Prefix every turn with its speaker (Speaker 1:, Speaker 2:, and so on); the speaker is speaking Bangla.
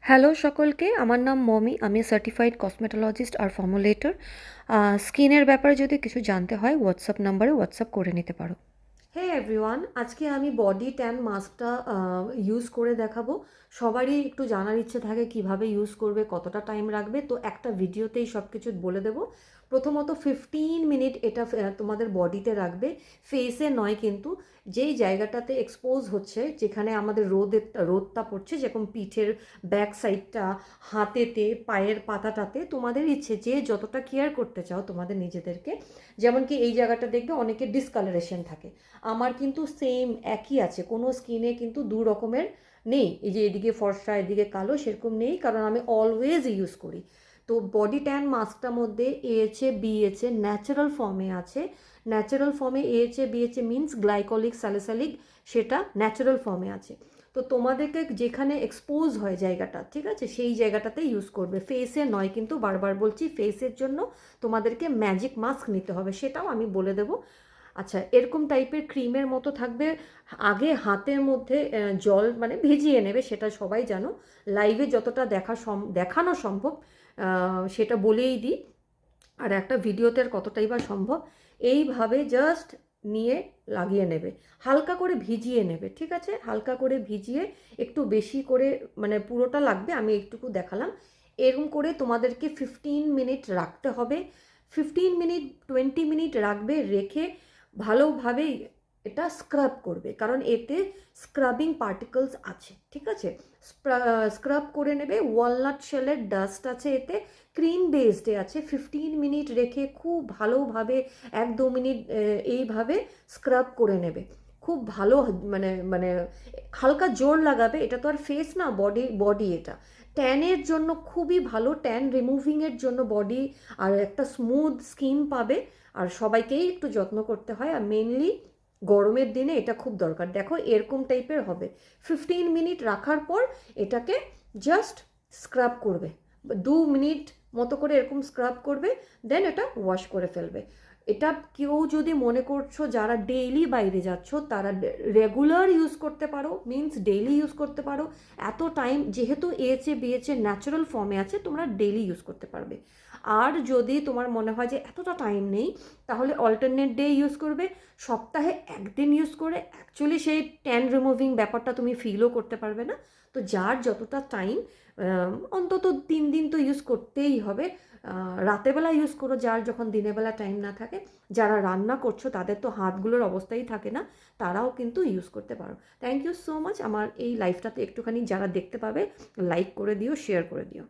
Speaker 1: হ্যালো সকলকে, আমার নাম মমি। আমি সার্টিফাইড কসমেটোলজিস্ট আর ফর্মুলেটর। স্কিনের ব্যাপারে যদি কিছু জানতে হয় হোয়াটসঅ্যাপ নাম্বারে হোয়াটসঅ্যাপ করে নিতে পারো। হে এভরিওয়ান, আজকে আমি বডি ট্যান মাস্কটা ইউজ করে দেখাবো। সবারই একটু জানার ইচ্ছে থাকে কিভাবে ইউজ করবে, কতটা টাইম রাখবে, তো একটা ভিডিওতেই সব কিছু বলে দেবো। প্রথমত 15 মিনিট এটা তোমাদের বডিতে রাখবে, ফেসে নয় কিন্তু। যেই জায়গাটাতে এক্সপোজ হচ্ছে, যেখানে আমাদের রোদটা পড়ছে, যেরকম পিঠের ব্যাক সাইডটা, হাতেতে, পায়ের পাতাটাতে, তোমাদের ইচ্ছে যে যতটা কেয়ার করতে চাও তোমাদের নিজেদেরকে। যেমন কি এই জায়গাটা দেখবে অনেকের ডিসকালারেশন থাকে, আমার কিন্তু সেম একই আছে, কোনো স্কিনে কিন্তু দু রকমের নেই। এই যে এদিকে ফর্সা এদিকে কালো সেরকম নেই, কারণ আমি অলওয়েজ ইউজ করি। তো বডি ট্যান মাস্কটার মধ্যে এএচএ বিএচএ ন্যাচারাল ফর্মে আছে। ন্যাচারাল ফর্মে এএচএ বিএচএ মিনস গ্লাইকোলিক স্যালিসাইলিক, সেটা ন্যাচারাল ফর্মে আছে। তো তোমাদেরকে যেখানে এক্সপোজ হয় জায়গাটা, ঠিক আছে, সেই জায়গাটাতে ইউজ করবে, ফেসে নয় কিন্তু। বারবার বলছি, ফেসের জন্য তোমাদেরকে ম্যাজিক মাস্ক নিতে হবে, সেটাও আমি বলে দেবো। আচ্ছা, এরকম টাইপের ক্রিমের মতো থাকবে। আগে হাতের মধ্যে জল মানে ভিজিয়ে নেবে, সেটা সবাই জানো। লাইভে যতটা দেখানো সম্ভব সেটা বলেই দিই। আর একটা ভিডিওতে আর কতটাই বা সম্ভব। এইভাবে জাস্ট নিয়ে লাগিয়ে নেবে, হালকা করে ভিজিয়ে নেবে, ঠিক আছে। হালকা করে ভিজিয়ে একটু বেশি করে, মানে পুরোটা লাগবে, আমি একটুকু দেখালাম। এরকম করে তোমাদেরকে 15 মিনিট রাখতে হবে। 15 মিনিট 20 মিনিট রাখবে, রেখে ভালোভাবে এটা স্ক্রাব করবে, কারণ এতে স্ক্রাবিং পার্টিকলস আছে, ঠিক আছে। স্ক্রাব করে নেবে। ওয়ালনাট শেলের ডাস্ট আছে এতে, ক্রিম বেসডে আছে। 15 মিনিট রেখে খুব ভালোভাবে 1-2 মিনিট এইভাবে স্ক্রাব করে নেবে, খুব ভালো। মানে মানে হালকা জোর লাগাবে, এটা তো আর ফেস না, বডি এটা। ট্যানের জন্য খুবই ভালো, ট্যান রিমুভিংয়ের জন্য বডি, আর একটা স্মুথ স্কিন পাবে। আর সবাইকেই একটু যত্ন করতে হয়, আর মেনলি গরমের দিনে এটা খুব দরকার। দেখো এরকম টাইপের হবে। 15 মিনিট রাখার পর এটাকে জাস্ট স্ক্রাব করবে, 2 মিনিট মতো করে এরকম স্ক্রাব করবে, দেন এটা ওয়াশ করে ফেলবে। এটা কেউ যদি মনে করছো যারা ডেইলি বাইরে যাচ্ছ, তারা রেগুলার ইউজ করতে পারো, মিনস ডেইলি ইউজ করতে পারো। এত টাইম যেহেতু এএচএ বিএচএ ন্যাচারাল ফর্মে আছে, তোমরা ডেইলি ইউজ করতে পারবে। আর যদি তোমার মনে হয় যে এতটা টাইম নেই, তাহলে অল্টারনেট ডে ইউজ করবে। সপ্তাহে একদিন ইউজ করে অ্যাকচুয়ালি সেই ট্যান রিমুভিং ব্যাপারটা তুমি ফিলও করতে পারবে না। তো যার যতটা টাইম, অন্তত 3 দিন তো ইউজ করতেই হবে। রাতেবেলা ইউজ করো, যার যখন দিনের বেলা টাইম না থাকে। যারা রান্না করছো তাদের তো হাতগুলোর অবস্থাই থাকে না, তারাও কিন্তু ইউজ করতে পারো। Thank you so much. আমার এই লাইফটাতে একটুখানি যারা দেখতে পাবে লাইক করে দিও, শেয়ার করে দিও।